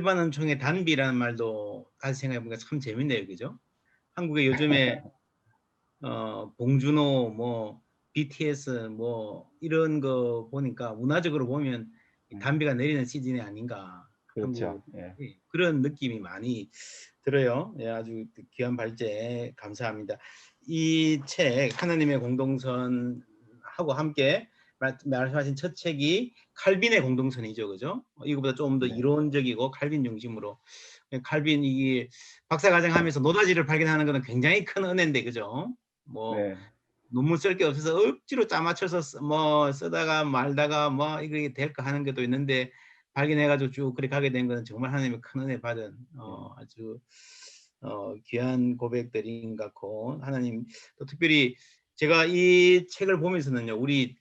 일반은총의 단비라는 말도 다시 생각해보니까 참 재밌네요, 그죠? 한국에 요즘에 봉준호, 뭐 BTS, 뭐 이런 거 보니까 문화적으로 보면 단비가 내리는 시즌이 아닌가. 그렇죠. 한국 예. 그런 느낌이 많이 들어요. 예, 아주 귀한 발제 감사합니다. 이 책 하나님의 공동선하고 함께 말씀하신 첫 책이 칼빈의 공동선이죠, 그죠? 이거보다 조금 더 네. 이론적이고 칼빈 중심으로. 칼빈 이 박사과정하면서 노다지를 발견하는 것은 굉장히 큰 은혜인데, 그죠? 뭐 네. 논문 쓸 게 없어서 억지로 짜맞춰서 뭐 쓰다가 말다가 뭐 이게 될까 하는 것도 있는데 발견해가지고 쭉 그렇게 가게 된 것은 정말 하나님의 큰 은혜 받은 아주 귀한 고백들인 것 같고, 하나님 또 특별히 제가 이 책을 보면서는요, 우리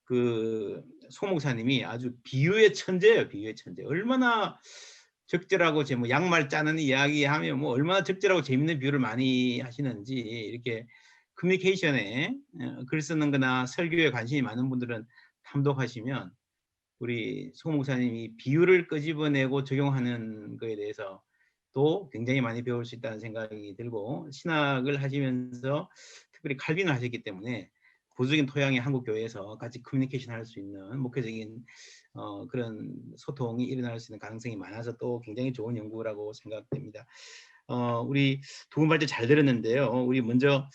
그 소목사님이 아주 비유의 천재예요. 비유의 천재. 얼마나 적절하고 제 뭐 양말 짜는 이야기하면 뭐 얼마나 적절하고 재밌는 비유를 많이 하시는지, 이렇게 커뮤니케이션에 글 쓰는 거나 설교에 관심이 많은 분들은 탐독하시면 우리 소 목사님이 비유를 끄집어내고 적용하는 거에 대해서 또 굉장히 많이 배울 수 있다는 생각이 들고, 신학을 하시면서 특별히 칼빈을 하셨기 때문에 구조적인 토양의 한국 교회에서 같이 커뮤니케이션 할 수 있는 목회적인 그런 소통이 일어날 수 있는 가능성이 많아서 또 굉장히 좋은 연구라고 생각됩니다. 우리 두 분 발제 잘 들었는데요. 우리 먼저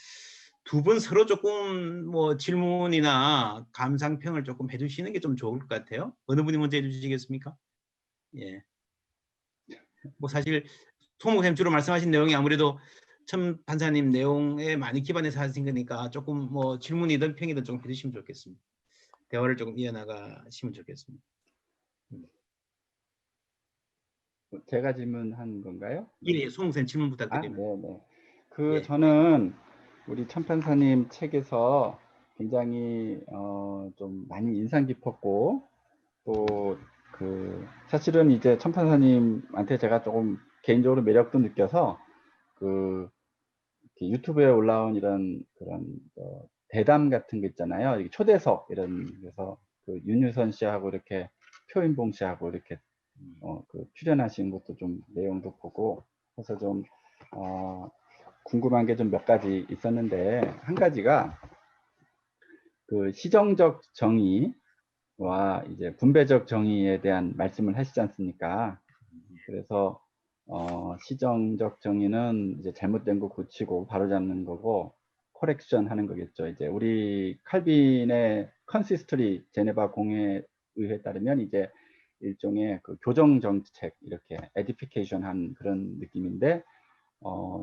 두 분 서로 조금 뭐 질문이나 감상평을 조금 해주시는 게 좀 좋을 것 같아요. 어느 분이 먼저 해주시겠습니까? 예. 뭐 사실 소목사님 주로 말씀하신 내용이 아무래도 천 판사님 내용에 많이 기반해서 하신 거니까 조금 뭐 질문이든 평이든 좀 해주시면 좋겠습니다. 대화를 조금 이어나가시면 좋겠습니다. 제가 질문한 건가요? 예, 소목사님 질문 아, 부탁드립니다. 네네. 예. 저는 우리 천판사님 책에서 굉장히 좀 많이 인상 깊었고, 또 사실은 이제 천판사님한테 제가 조금 개인적으로 매력도 느껴서 유튜브에 올라온 이런 그런 대담 같은 거 있잖아요. 이게 초대석 그래서 윤유선 씨하고 이렇게 표인봉 씨하고 이렇게 출연하신 것도 좀 내용도 보고 해서 좀 궁금한 게 좀 몇 가지 있었는데, 한 가지가 시정적 정의와 이제 분배적 정의에 대한 말씀을 하시지 않습니까? 그래서 시정적 정의는 이제 잘못된 거 고치고 바로잡는 거고, 코렉션 하는 거겠죠. 이제 우리 칼빈의 컨시스토리 제네바 공회의회에 따르면 이제 일종의 교정 정책, 이렇게 에디피케이션 한 그런 느낌인데,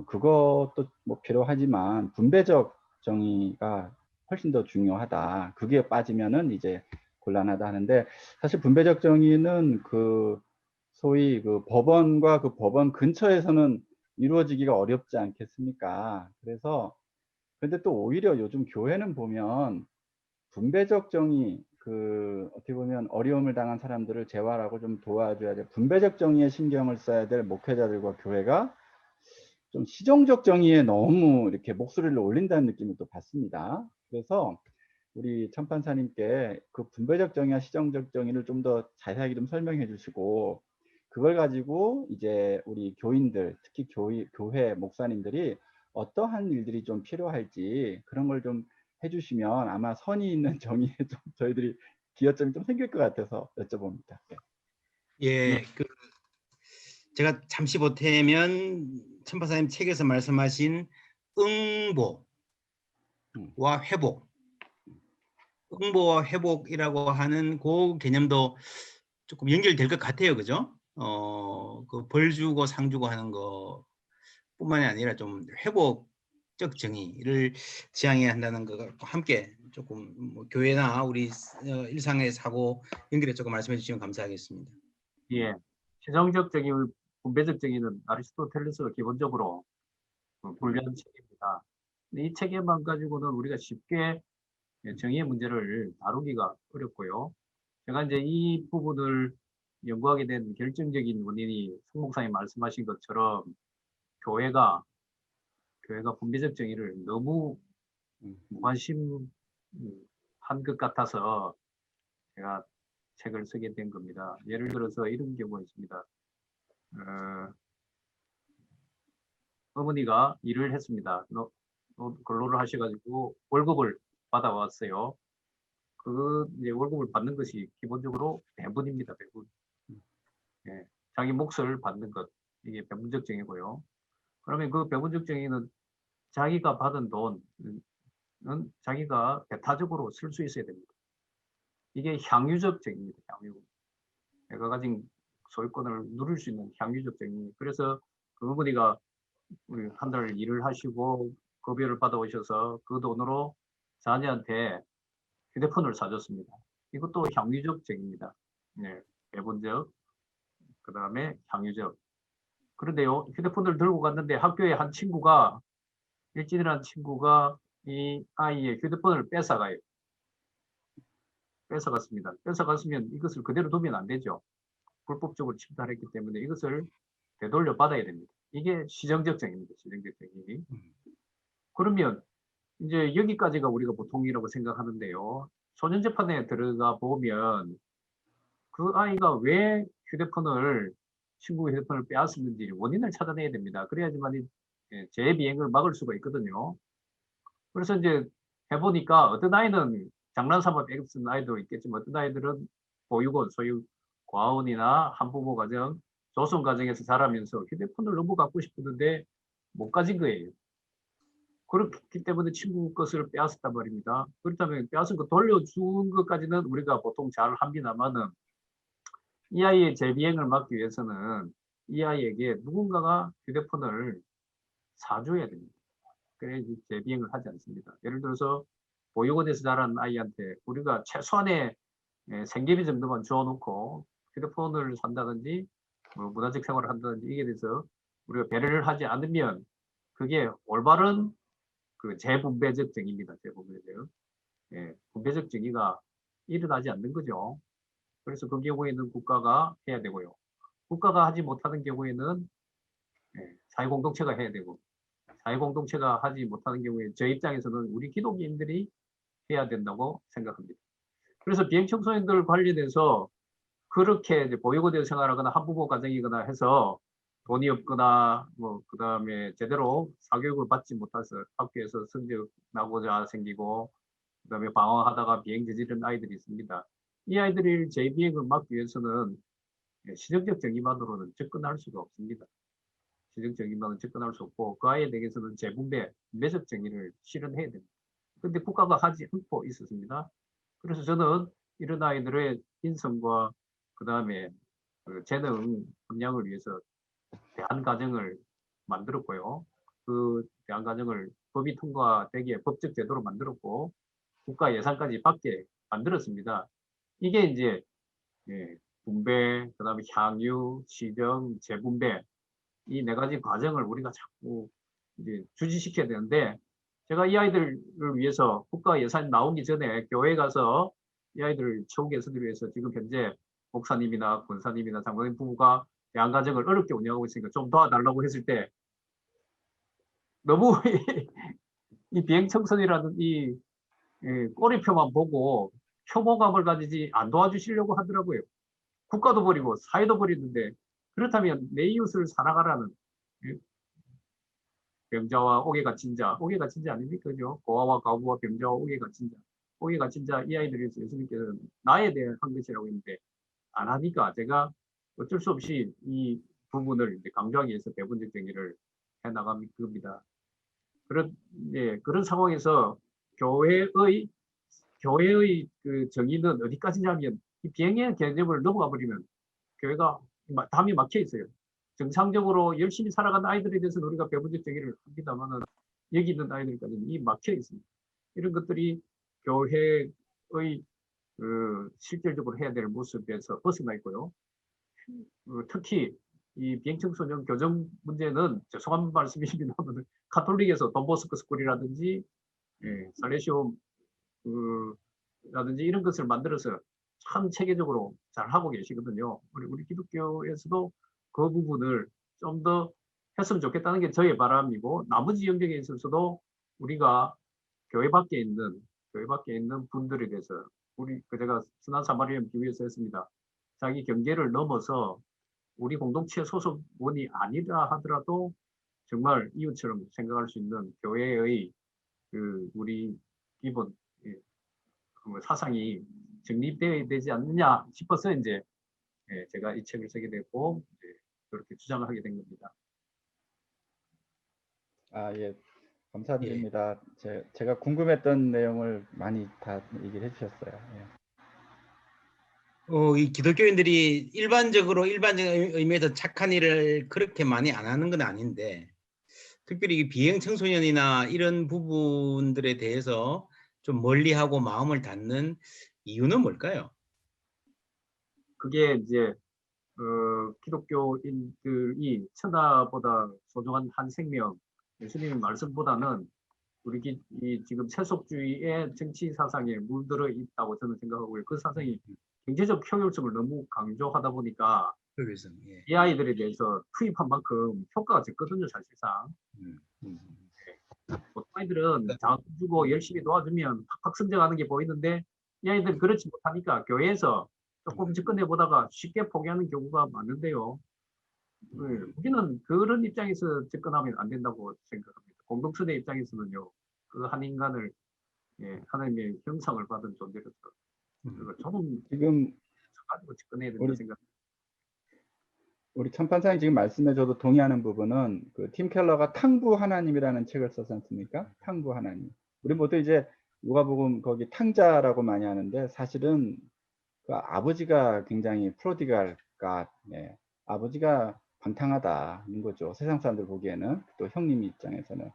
그것도 뭐 필요하지만 분배적 정의가 훨씬 더 중요하다. 그게 빠지면은 이제 곤란하다 하는데, 사실 분배적 정의는 소위 법원과 법원 근처에서는 이루어지기가 어렵지 않겠습니까? 그래서 근데 또 오히려 요즘 교회는 보면 분배적 정의, 어떻게 보면 어려움을 당한 사람들을 재활하고 좀 도와줘야 돼. 분배적 정의에 신경을 써야 될 목회자들과 교회가 좀 시정적 정의에 너무 이렇게 목소리를 올린다는 느낌을 또 받습니다. 그래서 우리 천판사님께 분배적 정의와 시정적 정의를 좀 더 자세하게 좀 설명해 주시고, 그걸 가지고 이제 우리 교인들, 특히 교회 목사님들이 어떠한 일들이 좀 필요할지 그런 걸 좀 해주시면 아마 선의 있는 정의에 좀 저희들이 기여점이 좀 생길 것 같아서 여쭤봅니다. 네. 예, 제가 잠시 보태면 천파사님 책에서 말씀하신 응보와 회복, 응보와 회복이라고 하는 그 개념도 조금 연결될 것 같아요, 그죠? 벌 주고 상 주고 하는 것뿐만이 아니라 좀 회복적 정의를 지향해야 한다는 것과 함께 조금 뭐 교회나 우리 일상의 사고 연결해 조금 말씀해 주시면 감사하겠습니다. 예, 시정적 정의, 분배적 정의는 아리스토텔레스가 기본적으로 분류한 책입니다. 이 책에만 가지고는 우리가 쉽게 정의의 문제를 다루기가 어렵고요. 제가 이제 이 부분을 연구하게 된 결정적인 원인이 송 목사님 말씀하신 것처럼 교회가 분배적 정의를 너무 무관심한 것 같아서 제가 책을 쓰게 된 겁니다. 예를 들어서 이런 경우가 있습니다. 어머니가 일을 했습니다. 근로를 하셔가지고 월급을 받아왔어요. 그 이제 월급을 받는 것이 기본적으로 배분입니다. 배분. 예, 자기 몫을 받는 것, 이게 배분적 정의고요. 그러면 그 배분적 정의는 자기가 받은 돈은 자기가 배타적으로 쓸 수 있어야 됩니다. 이게 향유적 정의입니다. 향유. 내가 가진 소유권을 누릴 수 있는 향유적 정의. 그래서 그 어머니가 한 달 일을 하시고 급여를 받아오셔서 그 돈으로 자녀한테 휴대폰을 사줬습니다. 이것도 향유적 정의입니다. 네, 배분적, 그 다음에 향유적. 그런데요, 휴대폰을 들고 갔는데 학교에 한 친구가, 일진이라는 친구가 이 아이의 휴대폰을 뺏어가요. 뺏어갔습니다. 뺏어갔으면 이것을 그대로 두면 안 되죠. 불법적으로 침탈했기 때문에 이것을 되돌려 받아야 됩니다. 이게 시정적 정의입니다. 시정적 정의. 그러면 이제 여기까지가 우리가 보통이라고 생각하는데요. 소년재판에 들어가 보면 그 아이가 왜 친구 휴대폰을 빼앗았는지 원인을 찾아내야 됩니다. 그래야지만 재비행을 막을 수가 있거든요. 그래서 이제 해보니까 어떤 아이는 장난삼아 뺏은 아이도 있겠지만 어떤 아이들은 보육원, 소유 과원이나 한부모 가정, 조선 가정에서 자라면서 휴대폰을 너무 갖고 싶었는데 못 가진 거예요. 그렇기 때문에 친구 것을 빼앗았단 말입니다. 그렇다면 빼앗은 거 돌려준 것까지는 우리가 보통 잘 합니다만은 이 아이의 재비행을 막기 위해서는 이 아이에게 누군가가 휴대폰을 사줘야 됩니다. 그래야지 재비행을 하지 않습니다. 예를 들어서 보육원에서 자란 아이한테 우리가 최소한의 생계비 정도만 주어놓고 휴대폰을 산다든지 뭐 문화적 생활을 한다든지 이게 대해서 우리가 배려를 하지 않으면 그게 올바른 그 재분배적 정의입니다. 재분배적. 예, 분배적 정의가 일어나지 않는 거죠. 그래서 그 경우에는 국가가 해야 되고요. 국가가 하지 못하는 경우에는 사회공동체가 해야 되고 사회공동체가 하지 못하는 경우에 저 입장에서는 우리 기독인들이 해야 된다고 생각합니다. 그래서 비행청소년들 관련해서 그렇게 이제 보육원에서 생활하거나 한부모 가정이거나 해서 돈이 없거나 뭐 그다음에 제대로 사교육을 받지 못해서 학교에서 성적 나고자 생기고 그다음에 방황하다가 비행 저지른 아이들이 있습니다. 이 아이들이 재비행을 막기 위해서는 시정적 정의만으로는 접근할 수가 없습니다. 시정적 정의만은 접근할 수 없고 그 아이에 대해서는 분배적 정의를 실현해야 됩니다. 그런데 국가가 하지 않고 있었습니다. 그래서 저는 이런 아이들의 인성과 그 다음에 그 재능 함량을 위해서 대안가정을 만들었고요. 그 대안가정을 법이 통과되기에 법적 제도로 만들었고 국가 예산까지 받게 만들었습니다. 이게 이제 분배, 그 다음에 향유, 시정, 재분배 이 네 가지 과정을 우리가 자꾸 이제 주지시켜야 되는데 제가 이 아이들을 위해서 국가 예산이 나오기 전에 교회에 가서 이 아이들을 처우 개선을 위해서 지금 현재 목사님이나 권사님이나 장로님 부부가 대안가정을 어렵게 운영하고 있으니까 좀 도와달라고 했을 때 너무 이 비행청소년이라는 이 꼬리표만 보고 혐오감을 가지지 안 도와주시려고 하더라고요. 국가도 버리고 사회도 버리는데 그렇다면 내 이웃을 살아가라는 병자와 옥에 갇힌 자, 옥에 갇힌 자 아닙니까? 그죠? 고아와 가부와 병자와 옥에 갇힌 자. 옥에 갇힌 자, 이 아이들이 예수님께서는 나에 대한 한 것이라고 했는데 안 하니까 제가 어쩔 수 없이 이 부분을 이제 강조하기 위해서 배분적 정의를 해 나간 겁니다. 그런 상황에서 교회의 그 정의는 어디까지냐면 이 비행의 개념을 넘어가 버리면 교회가 담이 막혀 있어요. 정상적으로 열심히 살아가는 아이들에 대해서는 우리가 배분적 정의를 합니다만은 여기 있는 아이들까지는 이 막혀 있습니다. 이런 것들이 교회의 실질적으로 해야 될 모습에서 벗어나 있고요. 특히 이 비행청소년 교정 문제는 죄송한 말씀이십니다만 카톨릭에서 돈보스코 스쿨이라든지 살레시움 라든지 이런 것을 만들어서 참 체계적으로 잘 하고 계시거든요. 우리 기독교에서도 그 부분을 좀 더 했으면 좋겠다는 게 저의 바람이고 나머지 영역에 있어서도 우리가 교회 밖에 있는 분들에 대해서 제가 선한 사마리안 비유에서 했습니다. 자기 경계를 넘어서 우리 공동체 소속원이 아니라 하더라도 정말 이웃처럼 생각할 수 있는 교회의 그 우리 기본 그 사상이 정립되어야 되지 않느냐 싶어서 이제 제가 이 책을 쓰게 됐고 그렇게 주장을 하게 된 겁니다. 아, 예. 감사드립니다. 제가 궁금했던 내용을 많이 다 얘기를 해주셨어요. 예. 이 기독교인들이 일반적인 의미에서 착한 일을 그렇게 많이 안 하는 건 아닌데, 특별히 이 비행 청소년이나 이런 부분들에 대해서 좀 멀리하고 마음을 닫는 이유는 뭘까요? 그게 이제 기독교인들이 천하보다 소중한 한 생명, 예수님의 말씀보다는 우리 지금 세속주의의 정치 사상에 물들어 있다고 저는 생각하고요. 그 사상이 경제적 효율성을 너무 강조하다 보니까 그래서 예. 이 아이들에 대해서 투입한 만큼 효과가 적거든요, 사실상. 보통 아이들은 자금 주고 열심히 도와주면 팍팍 성장하는 게 보이는데 이 아이들은 그렇지 못하니까 교회에서 조금 접근해 보다가 쉽게 포기하는 경우가 많은데요. 우리는 그런 입장에서 접근하면 안 된다고 생각합니다. 공동체의 입장에서는요, 그 한 인간을 하나님의 형상을 받은 존재로서 조금 지금 가지고 접근해야 된다 생각합니다. 우리 천판사님 지금 말씀해줘도 동의하는 부분은 그 팀 켈러가 탕부 하나님이라는 책을 썼지 않습니까? 탕부 하나님. 우리 모두 이제 누가복음 거기 탕자라고 많이 하는데 사실은 그 아버지가 굉장히 프로디갈가, 아버지가 방탕하다는 거죠. 세상 사람들 보기에는. 또 형님 입장에서는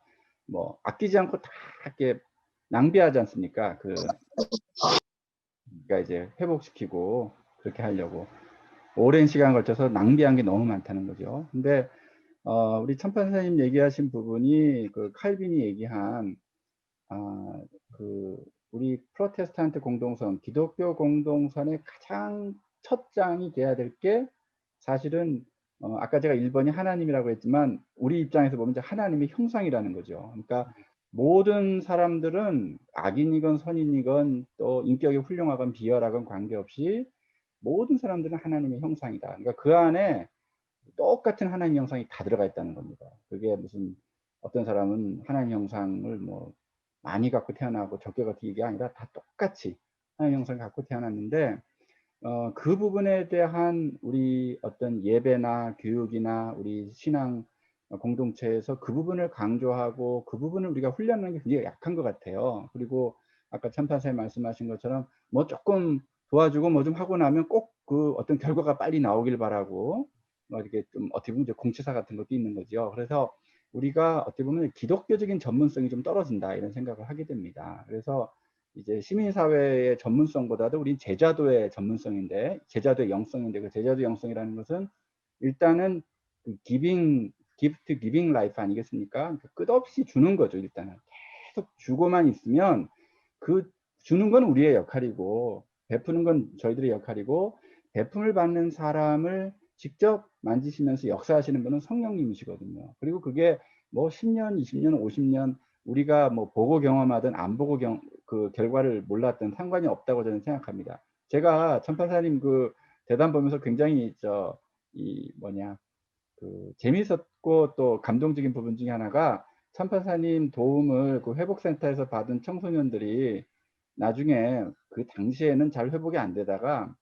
뭐 아끼지 않고 다 이렇게 낭비하지 않습니까? 그러니까 이제 회복시키고 그렇게 하려고 오랜 시간 걸쳐서 낭비한 게 너무 많다는 거죠. 근데 우리 천판사님 얘기하신 부분이 그 칼빈이 얘기한 그 우리 프로테스탄트 공동선, 기독교 공동선의 가장 첫 장이 돼야 될 게 사실은 아까 제가 1번이 하나님이라고 했지만 우리 입장에서 보면 이제 하나님의 형상이라는 거죠. 그러니까 모든 사람들은 악인이건 선인이건 또 인격이 훌륭하건 비열하건 관계없이 모든 사람들은 하나님의 형상이다. 그러니까 그 안에 똑같은 하나님 형상이 다 들어가 있다는 겁니다. 그게 무슨 어떤 사람은 하나님 형상을 뭐 많이 갖고 태어나고 적게 갖고 이게 아니라 다 똑같이 하나님 형상을 갖고 태어났는데 그 부분에 대한 우리 어떤 예배나 교육이나 우리 신앙 공동체에서 그 부분을 강조하고 그 부분을 우리가 훈련하는 게 굉장히 약한 것 같아요. 그리고 아까 참판사님 말씀하신 것처럼 뭐 조금 도와주고 뭐 좀 하고 나면 꼭 그 어떤 결과가 빨리 나오길 바라고 뭐 이렇게 좀 어떻게 보면 이제 공치사 같은 것도 있는 거죠. 그래서 우리가 어떻게 보면 기독교적인 전문성이 좀 떨어진다 이런 생각을 하게 됩니다. 그래서 이제 시민사회의 전문성보다도 우린 제자도의 전문성인데, 제자도의 영성인데, 그 제자도 영성이라는 것은 일단은 그 기프트 기빙 라이프 아니겠습니까? 끝없이 주는 거죠. 일단은 계속 주고만 있으면 그 주는 건 우리의 역할이고 베푸는 건 저희들의 역할이고, 베품을 받는 사람을 직접 만지시면서 역사하시는 분은 성령님이시거든요. 그리고 그게 뭐 10년, 20년, 50년 우리가 뭐 보고 경험하든 안 보고 그 결과를 몰랐든 상관이 없다고 저는 생각합니다. 제가 천판사님 그 대담 보면서 굉장히 그 재미있었고 또 감동적인 부분 중에 하나가 천판사님 도움을 그 회복센터에서 받은 청소년들이 나중에 그 당시에는 잘 회복이 안 되다가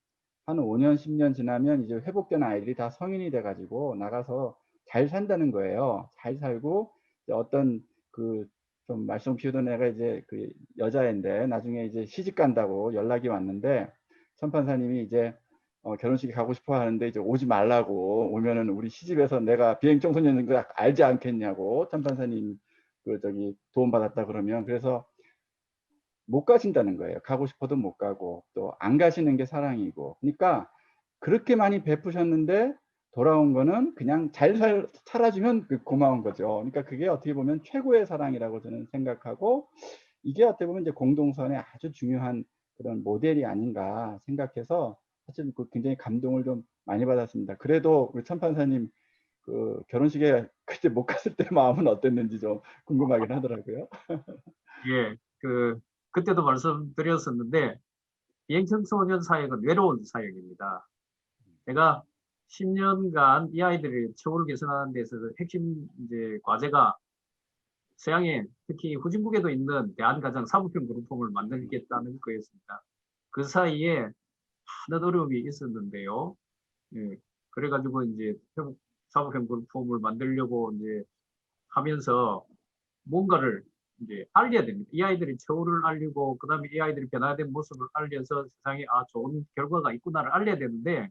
한 5년, 10년 지나면 이제 회복된 아이들이 다 성인이 돼가지고 나가서 잘 산다는 거예요. 잘 살고 어떤 그 좀 말썽 피우던 애가 이제 그 여자인데 나중에 이제 시집 간다고 연락이 왔는데 천판사님이 이제 결혼식에 가고 싶어 하는데 이제 오지 말라고, 오면은 우리 시집에서 내가 비행 청소년인 거 알지 않겠냐고 천판사님 그 저기 도움 받았다 그러면, 그래서 못 가신다는 거예요. 가고 싶어도 못 가고 또 안 가시는 게 사랑이고. 그러니까 그렇게 많이 베푸셨는데 돌아온 거는 그냥 잘 살아주면 고마운 거죠. 그러니까 그게 어떻게 보면 최고의 사랑이라고 저는 생각하고, 이게 어떻게 보면 이제 공동선의 아주 중요한 그런 모델이 아닌가 생각해서 사실 그 굉장히 감동을 좀 많이 받았습니다. 그래도 우리 천판사님 그 결혼식에 그때 못 갔을 때 마음은 어땠는지 좀 궁금하긴 하더라고요. 예, 그때도 말씀드렸었는데 비행청소년 사역은 외로운 사역입니다. 제가 10년간 이 아이들의 처우를 개선하는 데 있어서 핵심 이제 과제가 서양에 특히 후진국에도 있는 대한가정 사부편 그룹홈을 만들겠다는 거였습니다. 그 사이에 많은 어려움이 있었는데요. 예, 그래가지고 이제 사부편 그룹홈을 만들려고 이제 하면서 뭔가를 이제 알려야 됩니다. 이 아이들의 처우를 알리고 그다음에 이 아이들이 변화된 모습을 알려서 세상에 좋은 결과가 있구나를 알려야 되는데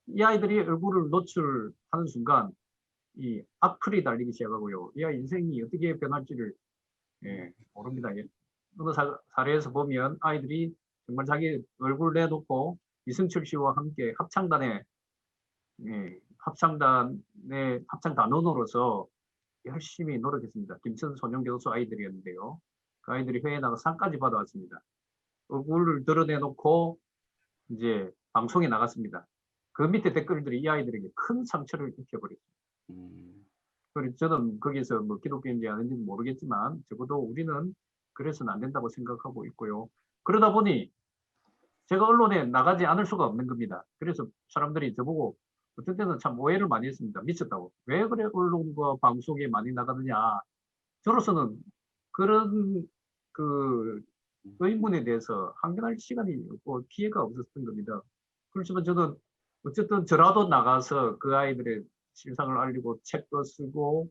이 아이들이 얼굴을 노출하는 순간 이 악플이 달리기 시작하고요. 이 아이 인생이 어떻게 변할지를 모릅니다. 어느 사례에서 보면 아이들이 정말 자기 얼굴 내놓고 이승철 씨와 함께 합창단원으로서 열심히 노력했습니다. 김천 소년교수 아이들이었는데요. 그 아이들이 회에 나가 상까지 받아왔습니다. 얼굴을 드러내놓고 이제 방송에 나갔습니다. 그 밑에 댓글들이 이 아이들에게 큰 상처를 입혀버렸습니다. 그래서 저는 거기서 뭐 기독교인지 아닌지는 모르겠지만 적어도 우리는 그래서는 안 된다고 생각하고 있고요. 그러다 보니 제가 언론에 나가지 않을 수가 없는 겁니다. 그래서 사람들이 저보고 어떤 때는 참 오해를 많이 했습니다. 미쳤다고. 왜 그래 언론과 방송에 많이 나가느냐. 저로서는 그런 그 의문에 대해서 항변할 시간이 없고 기회가 없었던 겁니다. 그렇지만 저는 어쨌든 저라도 나가서 그 아이들의 실상을 알리고 책도 쓰고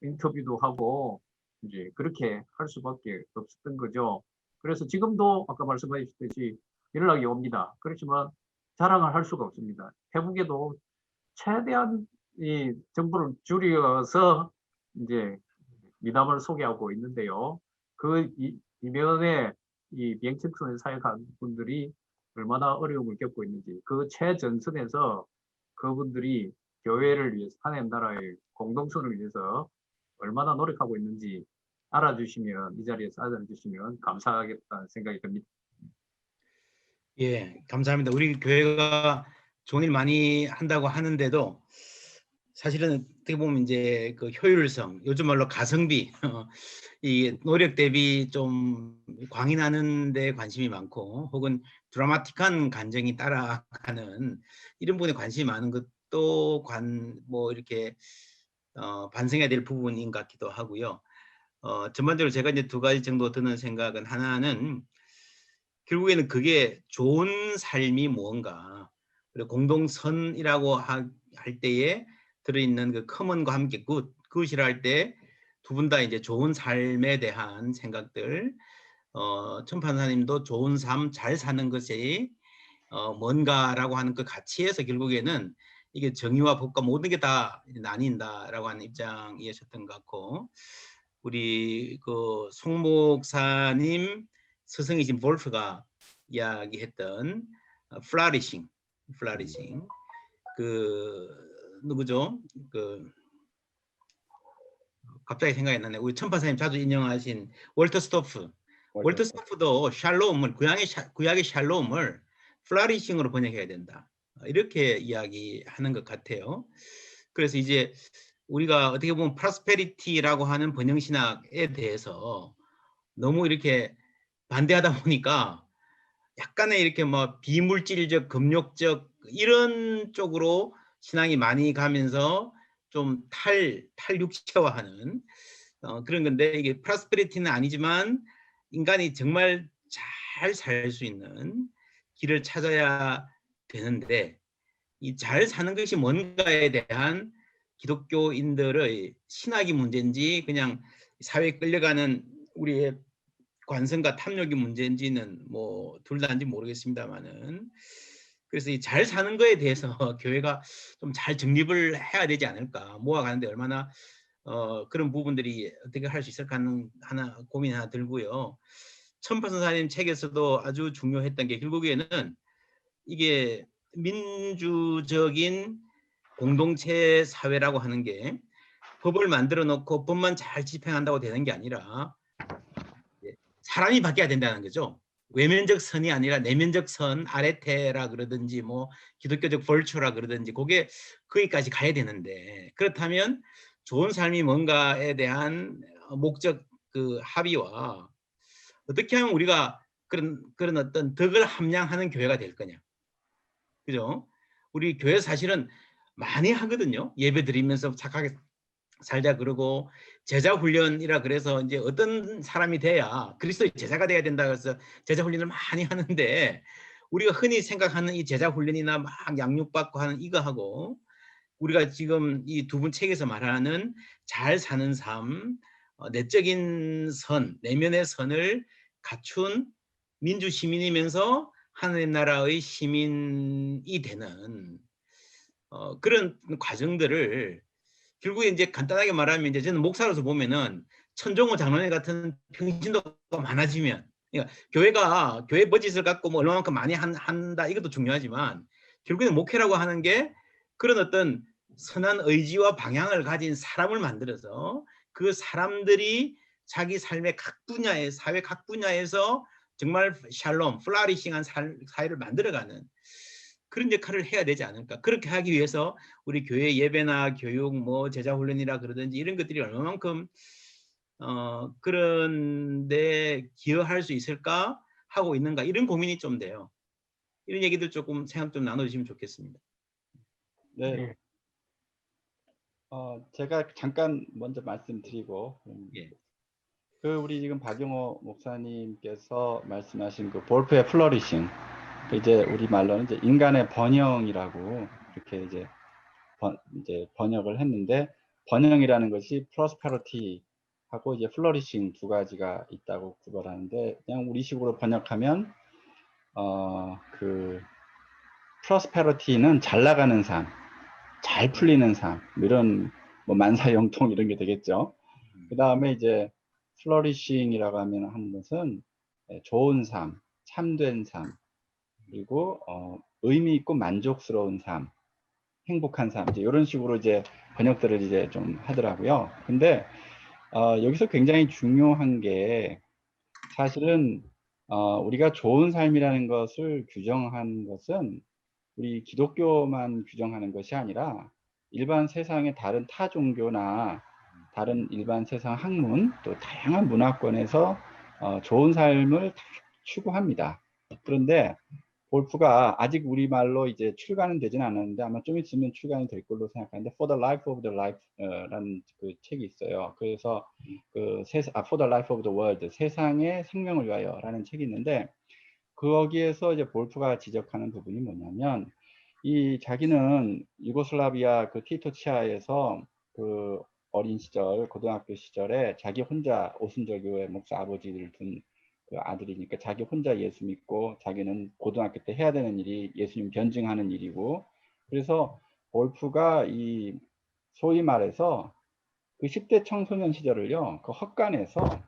인터뷰도 하고 이제 그렇게 할 수밖에 없었던 거죠. 그래서 지금도 아까 말씀하셨듯이 연락이 옵니다. 그렇지만 자랑을 할 수가 없습니다. 태국에도 최대한 이 정보를 줄여서 이제 미담을 소개하고 있는데요. 그 이면에 이 비행청소년 사역하는 분들이 얼마나 어려움을 겪고 있는지 그 최전선에서 그분들이 교회를 위해서 하나님 나라의 공동선을 위해서 얼마나 노력하고 있는지 알아주시면 이 자리에서 알아주시면 감사하겠다는 생각이 듭니다. 예, 감사합니다. 우리 교회가 좋은 일 많이 한다고 하는데도 사실은 어떻게 보면 이제 그 효율성, 요즘 말로 가성비, 이 노력 대비 좀 광인하는 데 관심이 많고 혹은 드라마틱한 감정이 따라가는 이런 부분에 관심이 많은 것도 뭐 이렇게 반성해야 될 부분인 것 같기도 하고요. 전반적으로 제가 이제 두 가지 정도 드는 생각은 하나는 결국에는 그게 좋은 삶이 무언가 그리고 공동선이라고 할 때에 들어있는 그 커먼과 함께 굿이라 할 때 두 분 다 이제 좋은 삶에 대한 생각들 천판사님도 좋은 삶 잘 사는 것이 뭔가라고 하는 그 가치에서 결국에는 이게 정의와 법과 모든 게 다 나뉜다라고 하는 입장이셨던 것 같고 우리 그 송 목사님 스승이신 볼프가 이야기했던 플라리싱 그 누구죠? 그 갑자기 생각이 나네. 우리 천파사님 자주 인용하신 월터 스토프도 샬롬을 구약의 샬롬을 플라리싱으로 번역해야 된다. 이렇게 이야기하는 것 같아요. 그래서 이제 우리가 어떻게 보면 프로스페리티라고 하는 번영신학에 대해서 너무 이렇게 반대하다 보니까 약간의 이렇게 뭐 비물질적, 금욕적 이런 쪽으로 신앙이 많이 가면서 좀 탈육체화하는 그런 건데 이게 프로스페리티는 아니지만 인간이 정말 잘 살 수 있는 길을 찾아야 되는데 이 잘 사는 것이 뭔가에 대한 기독교인들의 신학이 문제인지 그냥 사회에 끌려가는 우리의 관성과 탐욕이 문제인지는 뭐 둘 다인지 모르겠습니다만은 그래서 이 잘 사는 거에 대해서 교회가 좀 잘 정립을 해야 되지 않을까 모아가는데 얼마나 그런 부분들이 어떻게 할 수 있을까 하는 고민 하나 들고요. 천파선사님 책에서도 아주 중요했던 게 결국에는 이게 민주적인 공동체 사회라고 하는 게 법을 만들어 놓고 법만 잘 집행한다고 되는 게 아니라 사람이 바뀌어야 된다는 거죠. 외면적 선이 아니라 내면적 선, 아레테라 그러든지 뭐 기독교적 벌초라 그러든지 그게 거기까지 가야 되는데 그렇다면 좋은 삶이 뭔가에 대한 목적 그 합의와 어떻게 하면 우리가 그런 어떤 덕을 함양하는 교회가 될 거냐. 그죠? 우리 교회 사실은 많이 하거든요. 예배 드리면서 착하게 살자 그러고 제자 훈련이라 그래서 이제 어떤 사람이 돼야 그리스도의 제자가 돼야 된다 그래서 제자 훈련을 많이 하는데 우리가 흔히 생각하는 이 제자 훈련이나 막 양육받고 하는 이거하고 우리가 지금 이 두 분 책에서 말하는 잘 사는 삶, 내적인 선, 내면의 선을 갖춘 민주 시민이면서 하나님 나라의 시민이 되는 그런 과정들을 결국에 이제 간단하게 말하면 이제 저는 목사로서 보면은 천종호 장로님 같은 평신도가 많아지면 그러니까 교회가 교회 버짓을 갖고 뭐 얼마만큼 많이 한다 이것도 중요하지만 결국에는 목회라고 하는 게 그런 어떤 선한 의지와 방향을 가진 사람을 만들어서 그 사람들이 자기 삶의 각 분야에 사회 각 분야에서 정말 샬롬, 플라리싱한 사회를 만들어가는 그런 역할을 해야 되지 않을까. 그렇게 하기 위해서 우리 교회 예배나 교육, 뭐 제자 훈련이라 그러든지 이런 것들이 얼마만큼 그런데 기여할 수 있을까 하고 있는가 이런 고민이 좀 돼요. 이런 얘기들 조금 생각 좀 나눠주시면 좋겠습니다. 네. 네. 제가 잠깐 먼저 말씀드리고 예. 그 우리 지금 박용호 목사님께서 말씀하신 그 볼프의 플러리싱 이제 우리 말로는 이제 인간의 번영이라고 이렇게 이제 번역을 했는데 번영이라는 것이 프로스페러티 하고 이제 플러리싱 두 가지가 있다고 구별하는데 그냥 우리식으로 번역하면 그 프로스페러티는 잘 나가는 삶, 잘 풀리는 삶 이런 뭐 만사형통 이런 게 되겠죠. 그 다음에 이제 플러리싱이라고 하는 것은 좋은 삶, 참된 삶, 그리고 의미 있고 만족스러운 삶, 행복한 삶 이제 이런 식으로 이제 번역들을 이제 좀 하더라고요. 근데 여기서 굉장히 중요한 게 사실은 우리가 좋은 삶이라는 것을 규정한 것은 우리 기독교만 규정하는 것이 아니라 일반 세상의 다른 타 종교나 다른 일반 세상 학문 또 다양한 문화권에서 좋은 삶을 추구합니다. 그런데 볼프가 아직 우리말로 이제 출간은 되진 않았는데 아마 좀 있으면 출간이 될 걸로 생각하는데 For the Life of the Life 라는 그 책이 있어요. 그래서 For the Life of the World 세상의 생명을 위하여 라는 책이 있는데 거기에서 이제 볼프가 지적하는 부분이 뭐냐면 이 자기는 유고슬라비아 그 티토 치하에서 그 어린 시절 고등학교 시절에 자기 혼자 오순절교회 목사 아버지를 둔 그 아들이니까 자기 혼자 예수 믿고 자기는 고등학교 때 해야 되는 일이 예수님 변증하는 일이고 그래서 볼프가 이 소위 말해서 그 10대 청소년 시절을요 그 헛간에서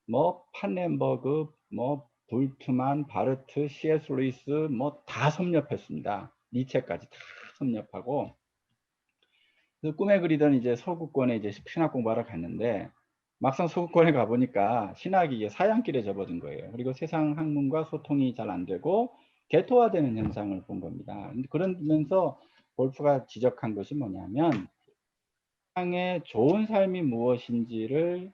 뭐 판넨버그 뭐 볼트만 바르트 C.S. 루이스 뭐 다 섭렵했습니다. 니체까지 다 섭렵하고 그래서 꿈에 그리던 이제 서구권에 이제 신학 공부하러 갔는데 막상 서구권에 가보니까 신학이 이제 사양길에 접어든 거예요. 그리고 세상 학문과 소통이 잘 안 되고 개토화되는 현상을 본 겁니다. 그러면서 볼프가 지적한 것이 뭐냐면 세상의 좋은 삶이 무엇인지를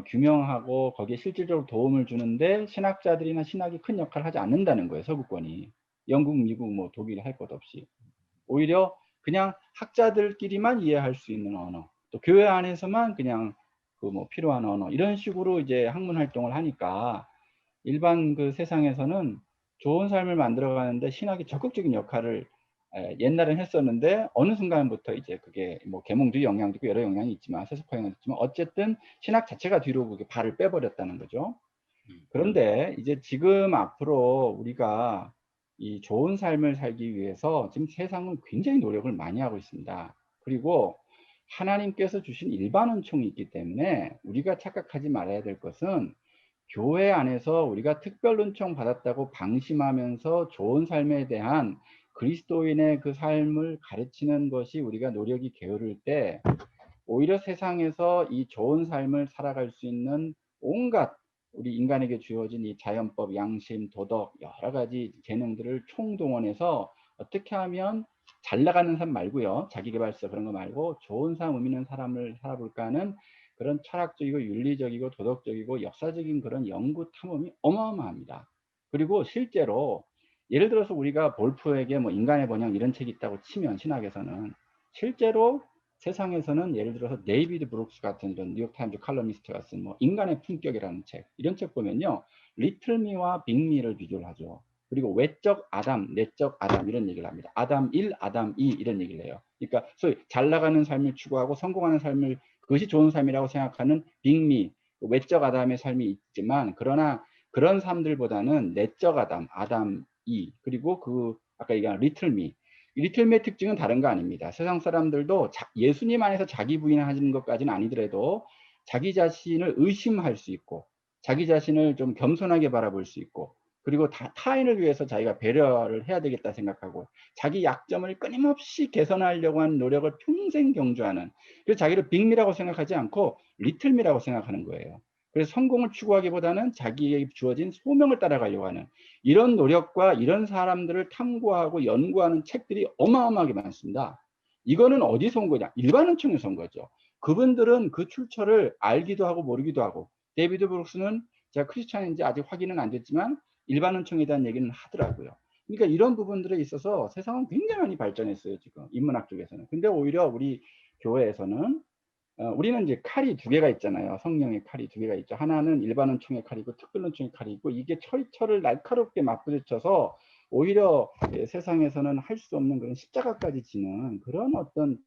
규명하고 거기에 실질적으로 도움을 주는데 신학자들이나 신학이 큰 역할을 하지 않는다는 거예요. 서구권이. 영국, 미국, 뭐 독일 할 것 없이. 오히려 그냥 학자들끼리만 이해할 수 있는 언어, 또 교회 안에서만 그냥 그 뭐 필요한 언어 이런 식으로 이제 학문 활동을 하니까 일반 그 세상에서는 좋은 삶을 만들어가는데 신학이 적극적인 역할을 옛날엔 했었는데 어느 순간부터 이제 그게 뭐 계몽주의 영향도 있고 여러 영향이 있지만 세속화 영향이 있지만 어쨌든 신학 자체가 뒤로 그게 발을 빼버렸다는 거죠. 그런데 이제 지금 앞으로 우리가 이 좋은 삶을 살기 위해서 지금 세상은 굉장히 노력을 많이 하고 있습니다. 그리고 하나님께서 주신 일반 은총이 있기 때문에 우리가 착각하지 말아야 될 것은 교회 안에서 우리가 특별 은총 받았다고 방심하면서 좋은 삶에 대한 그리스도인의 그 삶을 가르치는 것이 우리가 노력이 게으를 때 오히려 세상에서 이 좋은 삶을 살아갈 수 있는 온갖 우리 인간에게 주어진 이 자연법, 양심, 도덕 여러 가지 재능들을 총동원해서 어떻게 하면 잘 나가는 삶 말고요. 자기개발서 그런 거 말고 좋은 삶, 의미 있는 사람을 살아볼까 하는 그런 철학적이고 윤리적이고 도덕적이고 역사적인 그런 연구 탐험이 어마어마합니다. 그리고 실제로 예를 들어서 우리가 볼프에게 뭐 인간의 번영 이런 책이 있다고 치면 신학에서는 실제로 세상에서는 예를 들어서 데이비드 브룩스 같은 이런 뉴욕타임즈 칼럼니스트가 쓴 뭐 인간의 품격이라는 책, 이런 책 보면요, 리틀미와 빅미를 비교를 하죠. 그리고 외적 아담, 내적 아담 이런 얘기를 합니다. 아담 1, 아담 2 이런 얘기를 해요. 그러니까 소위 잘 나가는 삶을 추구하고 성공하는 삶을, 그것이 좋은 삶이라고 생각하는 빅미, 외적 아담의 삶이 있지만, 그러나 그런 삶들보다는 내적 아담, 아담 2, 그리고 그 아까 얘기한 리틀미, 리틀미의 특징은 다른 거 아닙니다. 세상 사람들도 예수님 안에서 자기 부인하는 것까지는 아니더라도 자기 자신을 의심할 수 있고, 자기 자신을 좀 겸손하게 바라볼 수 있고, 그리고 타인을 위해서 자기가 배려를 해야 되겠다 생각하고, 자기 약점을 끊임없이 개선하려고 하는 노력을 평생 경주하는, 그래서 자기를 빅미라고 생각하지 않고 리틀미라고 생각하는 거예요. 그래서 성공을 추구하기보다는 자기에게 주어진 소명을 따라가려고 하는 이런 노력과 이런 사람들을 탐구하고 연구하는 책들이 어마어마하게 많습니다. 이거는 어디서 온 거냐? 일반은총에서 온 거죠. 그분들은 그 출처를 알기도 하고 모르기도 하고, 데이비드 브룩스는 제가 크리스찬인지 아직 확인은 안 됐지만 일반은총에 대한 얘기는 하더라고요. 그러니까 이런 부분들에 있어서 세상은 굉장히 많이 발전했어요, 지금 인문학 쪽에서는. 근데 오히려 우리 교회에서는 우리는 이제 칼이 두 개가 있잖아요. 성령의 칼이 두 개가 있죠. 하나는 일반은총의 칼이고 특별은총의 칼이 있고, 이게 철을 날카롭게 맞부딪혀서 오히려 세상에서는 할 수 없는 그런 십자가까지 지는 그런 어떤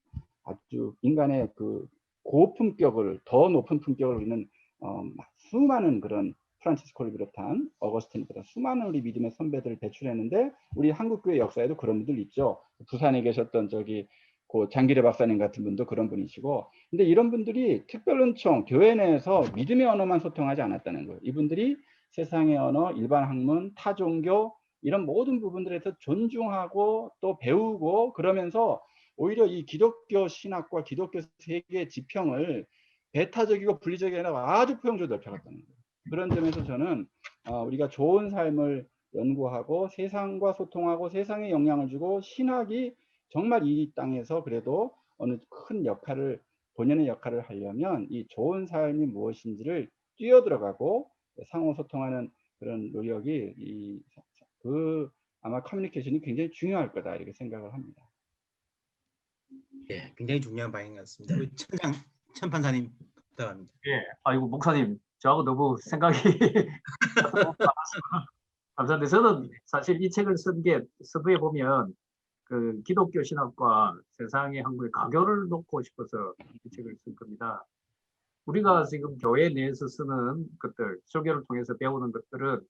아주 인간의 그 고품격을, 더 높은 품격을 우리는 수많은 그런 프란치스코를 비롯한 어거스틴을 비롯한 수많은 우리 믿음의 선배들을 배출했는데, 우리 한국교회 역사에도 그런 분들 있죠. 부산에 계셨던 저기 그 장기래 박사님 같은 분도 그런 분이시고. 근데 이런 분들이 특별은총 교회 내에서 믿음의 언어만 소통하지 않았다는 거예요. 이분들이 세상의 언어, 일반 학문, 타종교 이런 모든 부분들에서 존중하고 또 배우고, 그러면서 오히려 이 기독교 신학과 기독교 세계의 지평을 배타적이고 분리적이 아니라 아주 포용적으로 넓혀갔다는 거예요. 그런 점에서 저는 우리가 좋은 삶을 연구하고 세상과 소통하고 세상에 영향을 주고, 신학이 정말 이 땅에서 그래도 어느 큰 역할을, 본연의 역할을 하려면 이 좋은 삶이 무엇인지를 뛰어들어가고 상호 소통하는 그런 노력이 아마 커뮤니케이션이 굉장히 중요할 거다, 이렇게 생각을 합니다. 예, 굉장히 중요한 방향인 것 같습니다. 우리 천 판사님 부탁합니다. 예, 아이고 목사님, 저하고 너무 생각이 감사한데, 저는 사실 이 책을 쓴 게 서두에 보면 그 기독교 신학과 세상의 한국의 가교를 놓고 싶어서 이 책을 쓴 겁니다. 우리가 지금 교회 내에서 쓰는 것들, 설교를 통해서 배우는 것들은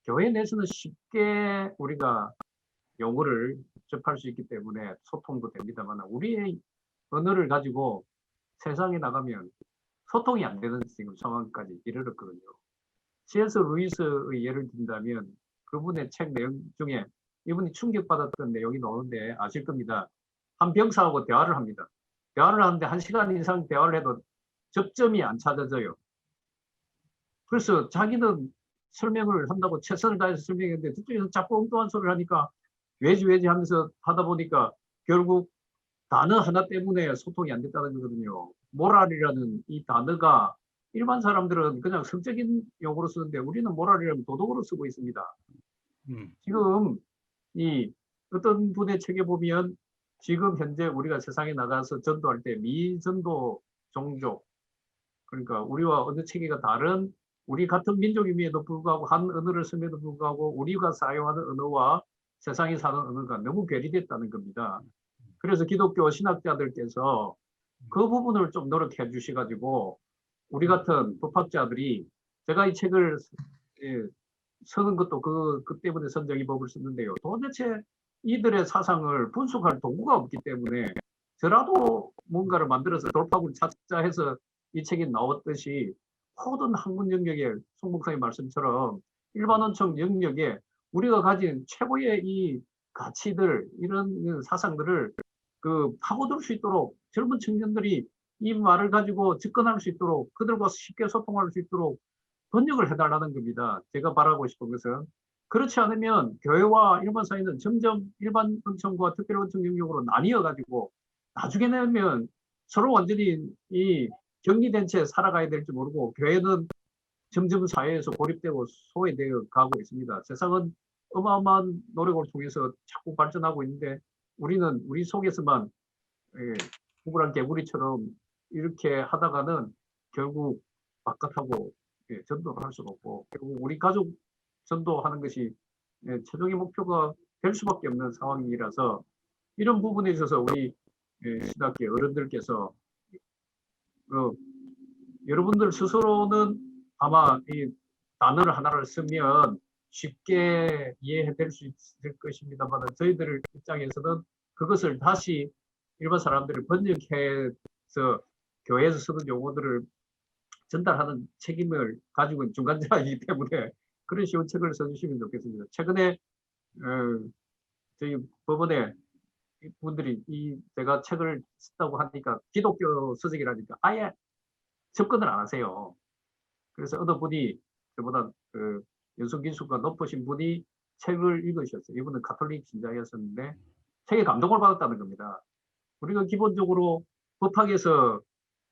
교회 내에서는 쉽게 우리가 용어를 접할 수 있기 때문에 소통도 됩니다만, 우리의 언어를 가지고 세상에 나가면 소통이 안 되는 지금 상황까지 이르렀거든요. C.S. 루이스의 예를 든다면 그분의 책 내용 중에 이분이 충격받았던 내용이 나오는데 아실 겁니다. 한 병사하고 대화를 합니다. 대화를 하는데 1시간 이상 대화를 해도 접점이 안 찾아져요. 그래서 자기는 설명을 한다고 최선을 다해서 설명했는데 저쪽에서 자꾸 엉뚱한 소리를 하니까 외지 하면서 하다 보니까 결국 단어 하나 때문에 소통이 안 됐다는 거거든요. 모랄이라는 이 단어가 일반 사람들은 그냥 성적인 용어로 쓰는데 우리는 모랄이라는 도덕으로 쓰고 있습니다. 지금 이 어떤 분의 책에 보면 지금 현재 우리가 세상에 나가서 전도할 때 미전도 종족, 그러니까 우리와 어느 체계가 다른, 우리 같은 민족임에도 불구하고 한 언어를 쓰면도 불구하고 우리가 사용하는 언어와 세상이 사는 언어가 너무 괴리됐다는 겁니다. 그래서 기독교 신학자들께서 그 부분을 좀 노력해 주셔가지고 우리 같은 법학자들이, 제가 이 책을 쓰는 것도 그 때문에 선정이법을 썼는데요. 도대체 이들의 사상을 분석할 도구가 없기 때문에 저라도 뭔가를 만들어서 돌파구를 찾자 해서 이 책이 나왔듯이, 모든 학문 영역에 송 목사님 말씀처럼 일반원청 영역에 우리가 가진 최고의 이 가치들, 이런 사상들을 파고들 수 있도록 젊은 청년들이 이 말을 가지고 접근할 수 있도록, 그들과 쉽게 소통할 수 있도록 번역을 해달라는 겁니다. 제가 바라고 싶은 것은. 그렇지 않으면 교회와 일반 사회는 점점 일반 은총과 특별 은총 영역으로 나뉘어 가지고 나중에 되면 서로 완전히 이 격리된 채 살아가야 될지 모르고, 교회는 점점 사회에서 고립되고 소외되어 가고 있습니다. 세상은 어마어마한 노력을 통해서 자꾸 발전하고 있는데 우리는 우리 속에서만 구불한 개구리처럼 이렇게 하다가는 결국 바깥하고 전도를 할 수가 없고 결국 우리 가족 전도하는 것이 최종의 목표가 될 수밖에 없는 상황이라서 이런 부분에 있어서 우리 신학계 어른들께서 여러분들 스스로는 아마 이 단어를 하나를 쓰면 쉽게 이해될 수 있을 것입니다만 저희들 입장에서는 그것을 다시 일반 사람들이 번역해서 교회에서 쓰는 용어들을 전달하는 책임을 가지고 있는 중간자이기 때문에 그런 쉬운 책을 써주시면 좋겠습니다. 최근에 저희 법원에 분들이 제가 책을 썼다고 하니까 기독교 서적이라니까 아예 접근을 안 하세요. 그래서 어느 분이 저보다 그 연수기수가 높으신 분이 책을 읽으셨어요. 이분은 가톨릭 신자였었는데 책에 감동을 받았다는 겁니다. 우리가 기본적으로 법학에서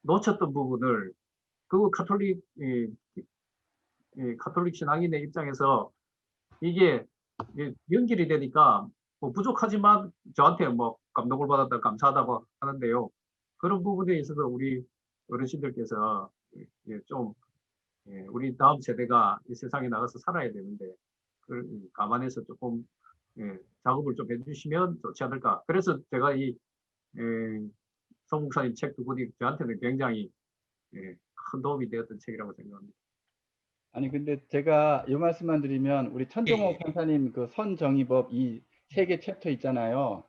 놓쳤던 부분을 그 가톨릭 신앙인의 입장에서 이게 연결이 되니까 뭐 부족하지만 저한테 뭐 감동을 받았다 감사하다고 하는데요. 그런 부분에 있어서 우리 어르신들께서 좀 우리 다음 세대가 이 세상에 나가서 살아야 되는데 그걸 감안해서 조금 작업을 좀 해주시면 좋지 않을까. 그래서 제가 이 송 목사님 책 두 권이 저한테는 굉장히 큰 도움이 되었던 책이라고 생각합니다. 아니 근데 제가 이 말씀만 드리면 우리 천정호 판사님 그 선정의법 이 세 개 챕터 있잖아요.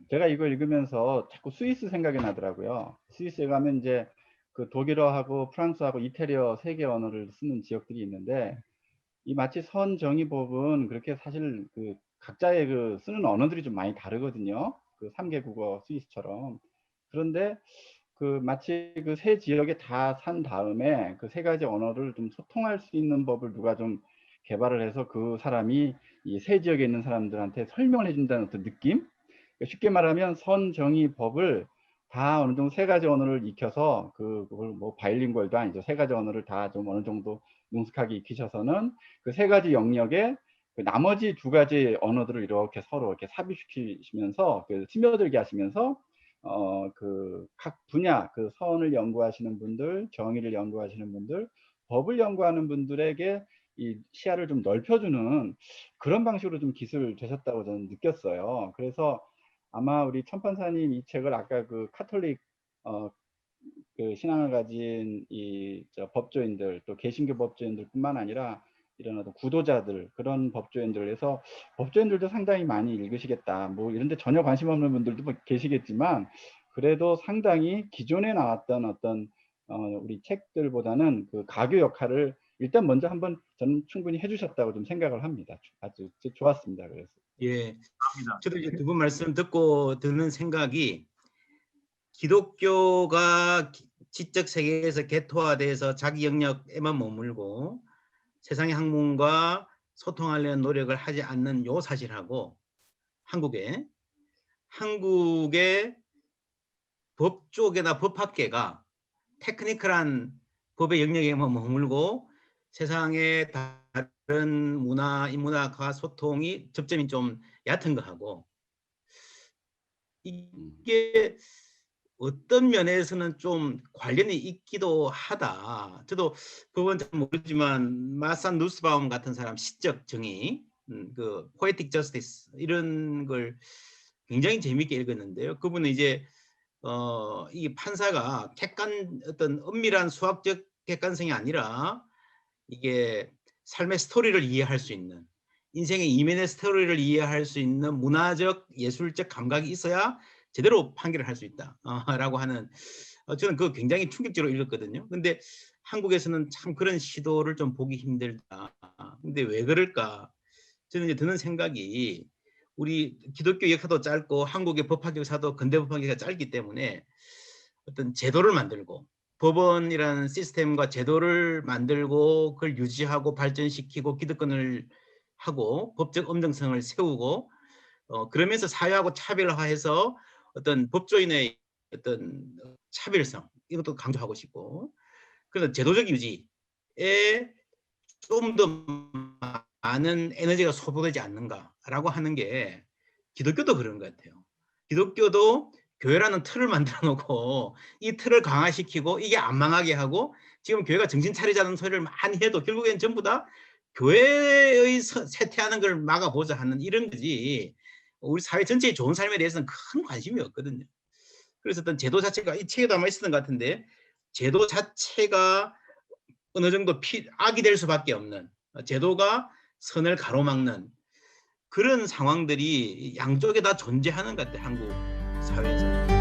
제가 이걸 읽으면서 자꾸 스위스 생각이 나더라고요. 스위스에 가면 이제 그 독일어하고 프랑스하고 이태리어 세 개 언어를 쓰는 지역들이 있는데 이 마치 선정의법은 그렇게 사실 그 각자의 그 쓰는 언어들이 좀 많이 다르거든요. 그 3개 국어 스위스처럼. 그런데 그 마치 그 세 지역에 다 산 다음에 그 세 가지 언어를 좀 소통할 수 있는 법을 누가 좀 개발을 해서 그 사람이 이 세 지역에 있는 사람들한테 설명을 해준다는 어떤 느낌? 쉽게 말하면 선정의법을 다 어느 정도 세 가지 언어를 익혀서 그걸 뭐 바이링구얼도 아니죠. 세 가지 언어를 다 좀 어느 정도 능숙하게 익히셔서는 그 세 가지 영역에 그 나머지 두 가지 언어들을 이렇게 서로 이렇게 삽입시키시면서 그 스며들게 하시면서 그 각 분야 그 선을 연구하시는 분들, 정의를 연구하시는 분들, 법을 연구하는 분들에게 이 시야를 좀 넓혀주는 그런 방식으로 좀 기술되셨다고 저는 느꼈어요. 그래서 아마 우리 천판사님 이 책을 아까 그 카톨릭 그 신앙을 가진 이 법조인들 또 개신교 법조인들뿐만 아니라 이런 어떤 구도자들 그런 법조인들을 해서 법조인들도 상당히 많이 읽으시겠다. 뭐 이런데 전혀 관심 없는 분들도 뭐 계시겠지만 그래도 상당히 기존에 나왔던 어떤 우리 책들보다는 그 가교 역할을 일단 먼저 한번 저는 충분히 해주셨다고 좀 생각을 합니다. 아주 좋았습니다. 그래서 예, 감사합니다. 저도 이제 두 분 말씀 듣고 드는 생각이 기독교가 지적 세계에서 개토화돼서 자기 영역에만 머물고 세상의 학문과 소통하려는 노력을 하지 않는 요 사실하고 한국의 법 쪽에나 법학계가 테크니컬한 법의 영역에만 머물고 세상의 다른 문화, 인문학과 소통이 접점이 좀 얕은 거하고 이게 어떤 면에서는 좀 관련이 있기도 하다. 저도 그건 잘 모르지만 마산 누스바움 같은 사람 시적 정의, 그 poetic justice 이런 걸 굉장히 재미있게 읽었는데요. 그분은 이제 이 판사가 어떤 엄밀한 수학적 객관성이 아니라 이게 삶의 스토리를 이해할 수 있는 인생의 이면의 스토리를 이해할 수 있는 문화적 예술적 감각이 있어야 제대로 판결을 할 수 있다라고 하는 저는 그거 굉장히 충격적으로 읽었거든요. 근데 한국에서는 참 그런 시도를 좀 보기 힘들다. 근데 왜 그럴까? 저는 이제 드는 생각이 우리 기독교 역사도 짧고 한국의 법학 역사도 근대 법학 역사가 짧기 때문에 어떤 제도를 만들고 법원이라는 시스템과 제도를 만들고 그걸 유지하고 발전시키고 기득권을 하고 법적 엄정성을 세우고 그러면서 사회하고 차별화해서 어떤 법조인의 어떤 차별성 이것도 강조하고 싶고 그래서 제도적 유지에 좀 더 많은 에너지가 소모되지 않는가라고 하는 게 기독교도 그런 것 같아요. 기독교도 교회라는 틀을 만들어 놓고 이 틀을 강화시키고 이게 안 망하게 하고 지금 교회가 정신 차리자는 소리를 많이 해도 결국엔 전부 다 교회의 쇠퇴하는 걸 막아보자 하는 이런 거지 우리 사회 전체의 좋은 삶에 대해서는 큰 관심이 없거든요. 그래서 어떤 제도 자체가 이 책에도 아마 있었던 것 같은데 제도 자체가 어느 정도 악이 될 수밖에 없는 제도가 선을 가로막는 그런 상황들이 양쪽에 다 존재하는 것 같아요. 한국 사회에서.